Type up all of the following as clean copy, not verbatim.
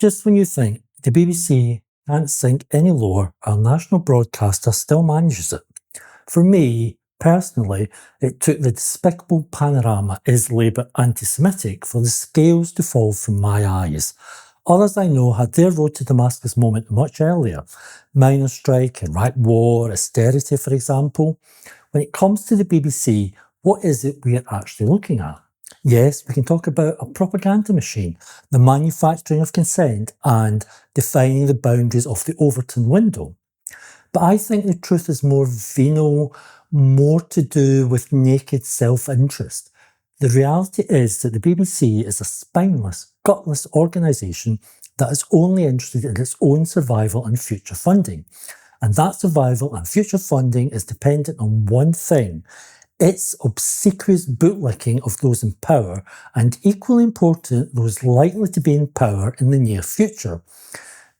Just when you think the BBC can't sink any lower, our national broadcaster still manages it. For me, personally, it took the despicable panorama "Is Labour anti-Semitic" for the scales to fall from my eyes. Others I know had their road to Damascus moment much earlier. Miners' strike, Iraq war, austerity, for example. When it comes to the BBC, what is it we are actually looking at? Yes, we can talk about a propaganda machine, the manufacturing of consent, and defining the boundaries of the Overton window. But I think the truth is more venal, more to do with naked self-interest. The reality is that the BBC is a spineless, gutless organisation that is only interested in its own survival and future funding. And that survival and future funding is dependent on one thing: its obsequious bootlicking of those in power, and equally important, those likely to be in power in the near future.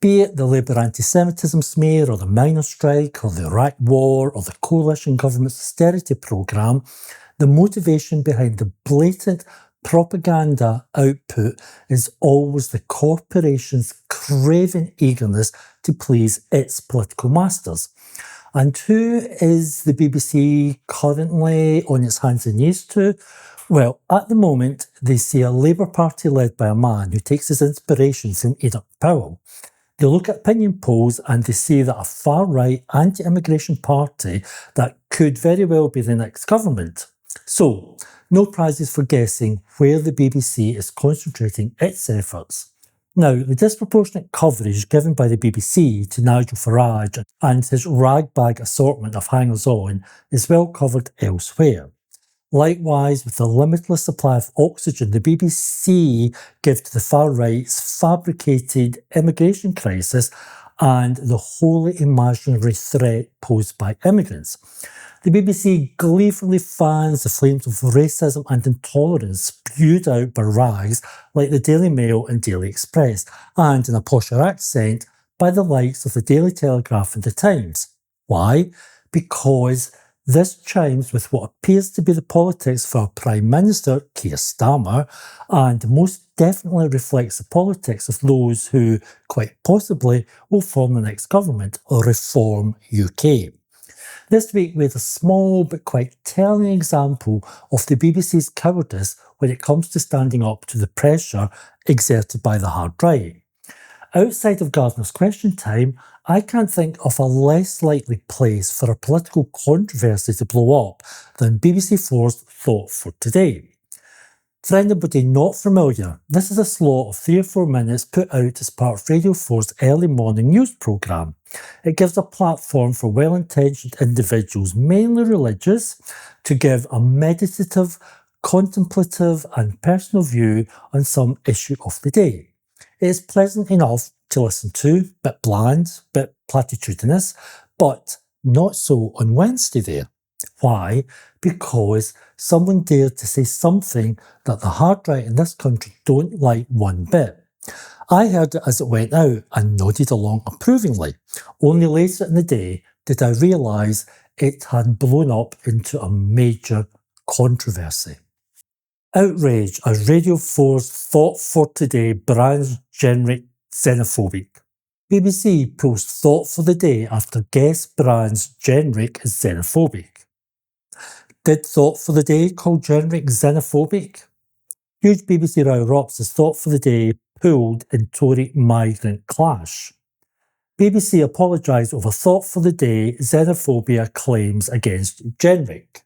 Be it the Labour anti-Semitism smear, or the miners' strike, or the Iraq war, or the coalition government's austerity programme, the motivation behind the blatant propaganda output is always the corporation's craven eagerness to please its political masters. And who is the BBC currently on its hands and knees to? Well, at the moment, they see a Labour Party led by a man who takes his inspiration from Enoch Powell. They look at opinion polls and they see that a far-right anti-immigration party that could very well be the next government. So, no prizes for guessing where the BBC is concentrating its efforts. Now, the disproportionate coverage given by the BBC to Nigel Farage and his ragbag assortment of hangers-on is well covered elsewhere. Likewise, with the limitless supply of oxygen the BBC give to the far-right's fabricated immigration crisis and the wholly imaginary threat posed by immigrants. The BBC gleefully fans the flames of racism and intolerance spewed out by rags like the Daily Mail and Daily Express, and in a posher accent by the likes of the Daily Telegraph and the Times. Why? Because this chimes with what appears to be the politics for our Prime Minister, Keir Starmer, and most definitely reflects the politics of those who, quite possibly, will form the next government, or Reform UK. This week we had a small but quite telling example of the BBC's cowardice when it comes to standing up to the pressure exerted by the hard right. Outside of Gardner's Question Time, I can't think of a less likely place for a political controversy to blow up than BBC4's Thought for Today. For anybody not familiar, this is a slot of 3 or 4 minutes put out as part of Radio 4's early morning news programme. It gives a platform for well-intentioned individuals, mainly religious, to give a meditative, contemplative and personal view on some issue of the day. It is pleasant enough to listen to, bit bland, bit platitudinous, but not so on Wednesday there. Why? Because someone dared to say something that the hard right in this country don't like one bit. I heard it as it went out and nodded along approvingly. Only later in the day did I realise it had blown up into a major controversy. Outrage as Radio 4's Thought for Today brands generic xenophobic. BBC pulls Thought for the Day after guest brands generic as xenophobic. Did Thought for the Day call generic xenophobic? Huge BBC row erupts as Thought for the Day pulled in Tory migrant clash. BBC apologised over Thought for the Day xenophobia claims against generic.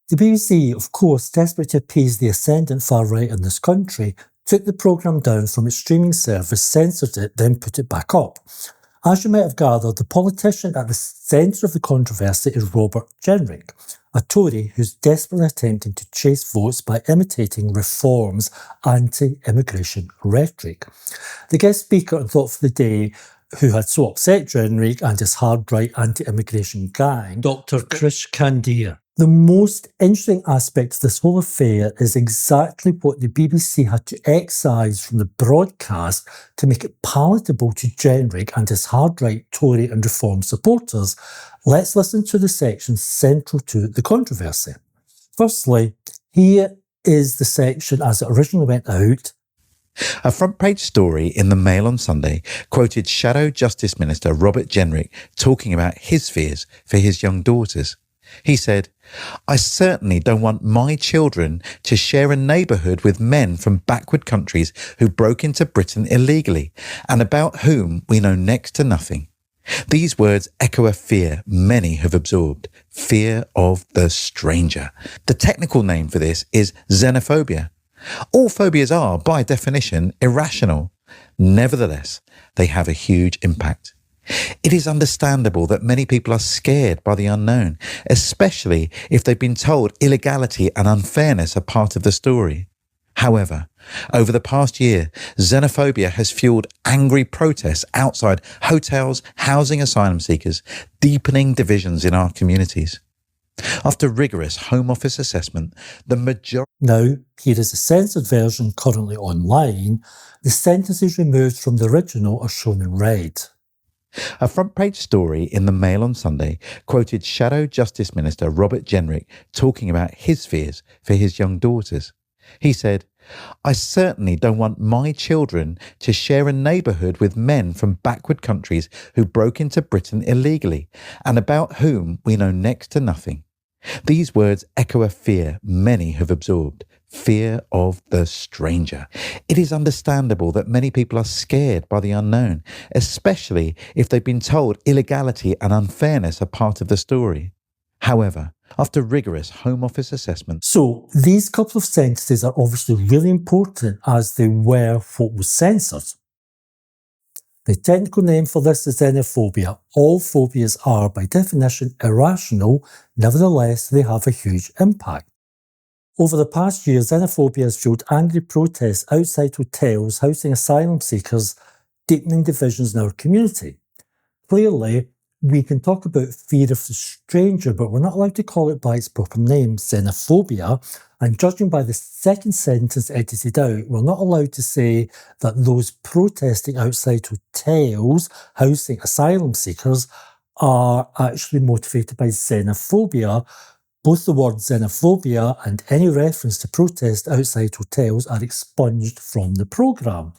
The BBC, of course, desperate to appease the ascendant far right in this country, took the programme down from its streaming service, censored it, then put it back up. As you might have gathered, the politician at the centre of the controversy is Robert Jenrick, a Tory who's desperately attempting to chase votes by imitating Reform's anti-immigration rhetoric. The guest speaker on Thought for the Day, who had so upset Jenrick and his hard-right anti-immigration gang, Dr. Krish Kandia. The most interesting aspect of this whole affair is exactly what the BBC had to excise from the broadcast to make it palatable to Jenrick and his hard-right Tory and Reform supporters. Let's listen to the section central to the controversy. Firstly, here is the section as it originally went out. A front-page story in the Mail on Sunday quoted Shadow Justice Minister Robert Jenrick talking about his fears for his young daughters. He said, "I certainly don't want my children to share a neighbourhood with men from backward countries who broke into Britain illegally and about whom we know next to nothing." These words echo a fear many have absorbed, fear of the stranger. The technical name for this is xenophobia. All phobias are, by definition, irrational. Nevertheless, they have a huge impact. It is understandable that many people are scared by the unknown, especially if they've been told illegality and unfairness are part of the story. However, over the past year, xenophobia has fueled angry protests outside hotels, housing asylum seekers, deepening divisions in our communities. After rigorous Home Office assessment, the majority... Now, here is the censored version currently online. The sentences removed from the original are shown in red. A front-page story in the Mail on Sunday quoted Shadow Justice Minister Robert Jenrick talking about his fears for his young daughters. He said, "I certainly don't want my children to share a neighbourhood with men from backward countries who broke into Britain illegally and about whom we know next to nothing." These words echo a fear many have absorbed, fear of the stranger. It is understandable that many people are scared by the unknown, especially if they've been told illegality and unfairness are part of the story. However, after rigorous Home Office assessment... So, these couple of sentences are obviously really important as they were what was censored. The technical name for this is xenophobia. All phobias are, by definition, irrational, nevertheless they have a huge impact. Over the past year, xenophobia has fueled angry protests outside hotels housing asylum seekers, deepening divisions in our community. Clearly, we can talk about fear of the stranger, but we're not allowed to call it by its proper name, xenophobia. And judging by the second sentence edited out, we're not allowed to say that those protesting outside hotels housing asylum seekers are actually motivated by xenophobia. Both the word xenophobia and any reference to protest outside hotels are expunged from the programme.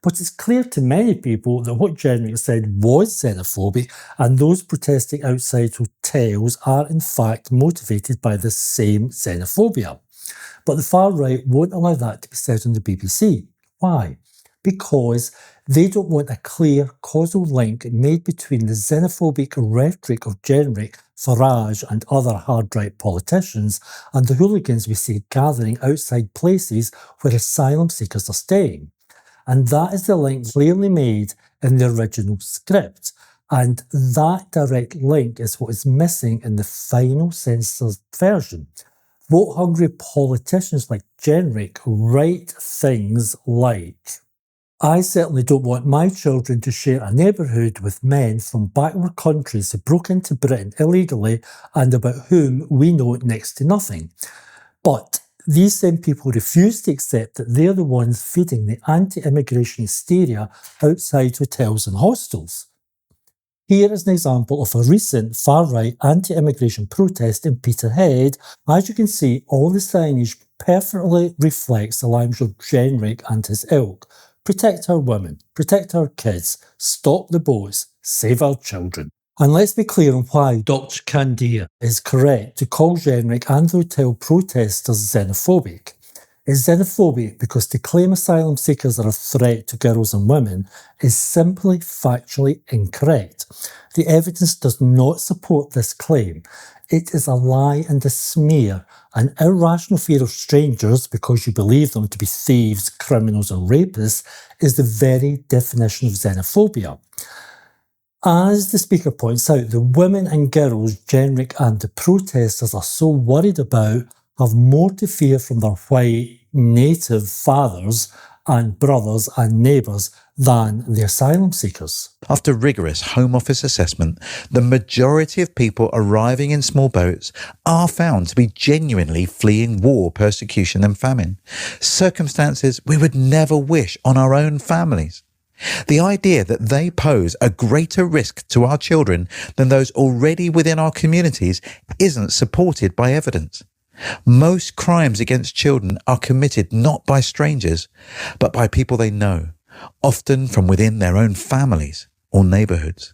But it's clear to many people that what Jenrick said was xenophobic, and those protesting outside hotels are in fact motivated by the same xenophobia. But the far right won't allow that to be said on the BBC. Why? Because they don't want a clear causal link made between the xenophobic rhetoric of Jenrick, Farage and other hard-right politicians and the hooligans we see gathering outside places where asylum seekers are staying. And that is the link clearly made in the original script. And that direct link is what is missing in the final censored version. Vote-hungry politicians like Jenrick write things like, "I certainly don't want my children to share a neighbourhood with men from backward countries who broke into Britain illegally and about whom we know next to nothing." But these same people refuse to accept that they're the ones feeding the anti-immigration hysteria outside hotels and hostels. Here is an example of a recent far-right anti-immigration protest in Peterhead. As you can see, all the signage perfectly reflects the language of Jenrick and his ilk. Protect our women, protect our kids, stop the boats, save our children. And let's be clear on why Dr. Candia is correct to call Jenrick and the hotel protesters xenophobic. It's xenophobic because to claim asylum seekers are a threat to girls and women is simply factually incorrect. The evidence does not support this claim. It is a lie and a smear. An irrational fear of strangers because you believe them to be thieves, criminals and rapists is the very definition of xenophobia. As the speaker points out, the women and girls Jenrick and the protesters are so worried about have more to fear from their white native fathers and brothers and neighbours than the asylum seekers. After rigorous Home Office assessment, the majority of people arriving in small boats are found to be genuinely fleeing war, persecution and famine, circumstances we would never wish on our own families. The idea that they pose a greater risk to our children than those already within our communities isn't supported by evidence. Most crimes against children are committed not by strangers, but by people they know, often from within their own families or neighbourhoods.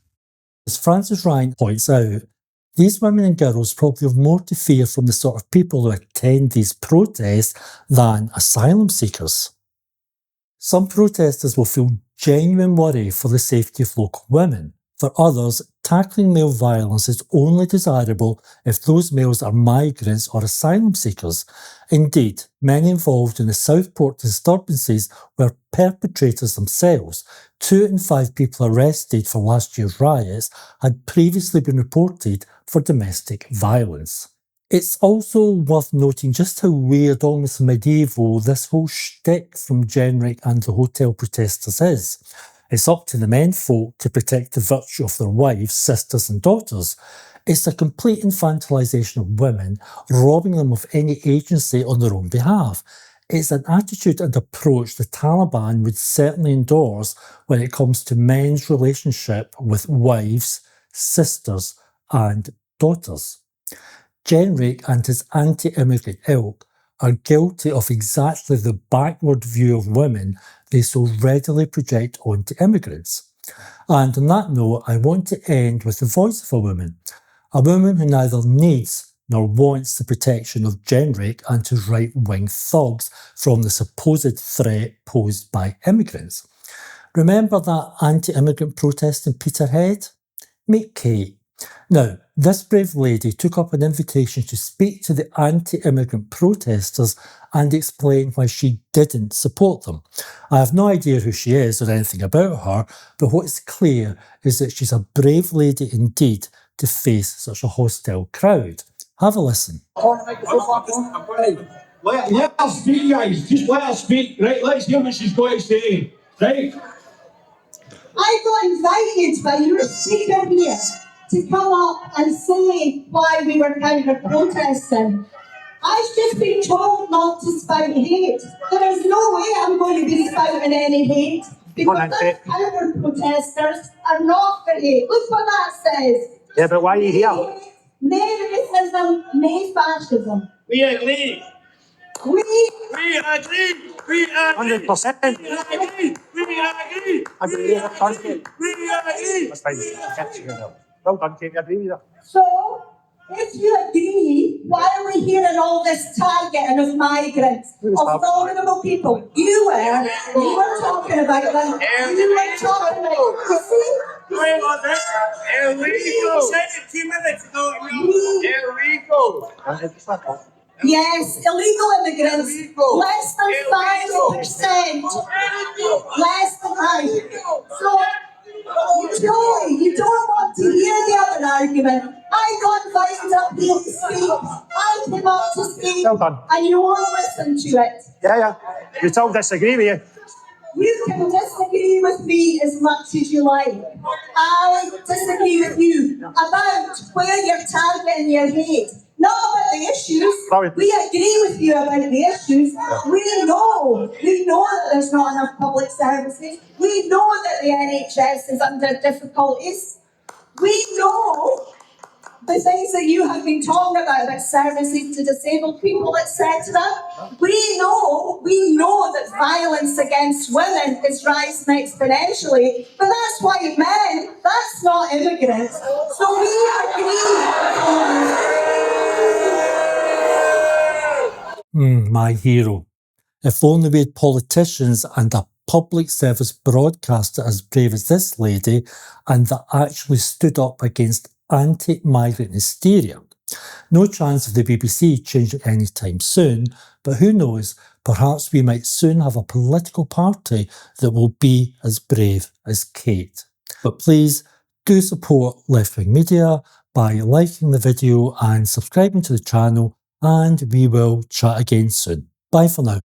As Frances Ryan points out, these women and girls probably have more to fear from the sort of people who attend these protests than asylum seekers. Some protesters will feel genuine worry for the safety of local women. For others, tackling male violence is only desirable if those males are migrants or asylum seekers. Indeed, many involved in the Southport disturbances were perpetrators themselves. 2 in 5 people arrested for last year's riots had previously been reported for domestic violence. It's also worth noting just how weird, almost medieval, this whole shtick from Jenrick and the hotel protesters is. It's up to the menfolk to protect the virtue of their wives, sisters and daughters. It's a complete infantilisation of women, robbing them of any agency on their own behalf. It's an attitude and approach the Taliban would certainly endorse when it comes to men's relationship with wives, sisters and daughters. Jenrick and his anti-immigrant ilk are guilty of exactly the backward view of women they so readily project onto immigrants. And on that note, I want to end with the voice of a woman who neither needs nor wants the protection of Jenrick and his right-wing thugs from the supposed threat posed by immigrants. Remember that anti-immigrant protest in Peterhead? Meet Kate. Now, this brave lady took up an invitation to speak to the anti-immigrant protesters and explain why she didn't support them. I have no idea who she is or anything about her, but what's clear is that she's a brave lady indeed to face such a hostile crowd. Have a listen. Let her speak, guys. Just let her speak. Right, let's hear what she's got to say. Right? I got invited by your speaker here to come up and say why we were counter-protesting. I've just been told not to spout hate. There is no way I'm going to be spouting any hate because those counter-protesters are not for hate. Look what that says. Yeah, but why are you here? No racism, no fascism. We agree. We agree. 100%. We agree. That's fine. Well done, Kate. I agree with you. So, if you agree, why are we hearing all this targeting of migrants, of vulnerable people? You were talking about them. You were talking about them. Illegal. Said it 2 minutes ago. Illegal. Yes, illegal immigrants, less than 5%. Less than 5%. So, you don't want to hear the other argument. I got invited up here to speak. I came up to speak. Well done. And you won't listen to it. Yeah. You still disagree with you. You can disagree with me as much as you like. I disagree with you about where you're targeting your hate. Not about the issues. Sorry. We agree with you about the issues. We know that there's not enough public services. We know that the NHS is under difficulties. We know the things that you have been talking about services to disabled people, etc. We know that violence against women is rising exponentially, but that's white men, that's not immigrants. So we agree. My hero. If only we had politicians and a public service broadcaster as brave as this lady and that actually stood up against anti-migrant hysteria. No chance of the BBC changing anytime soon, but who knows, perhaps we might soon have a political party that will be as brave as Kate. But please do support left-wing media by liking the video and subscribing to the channel, and we will chat again soon. Bye for now.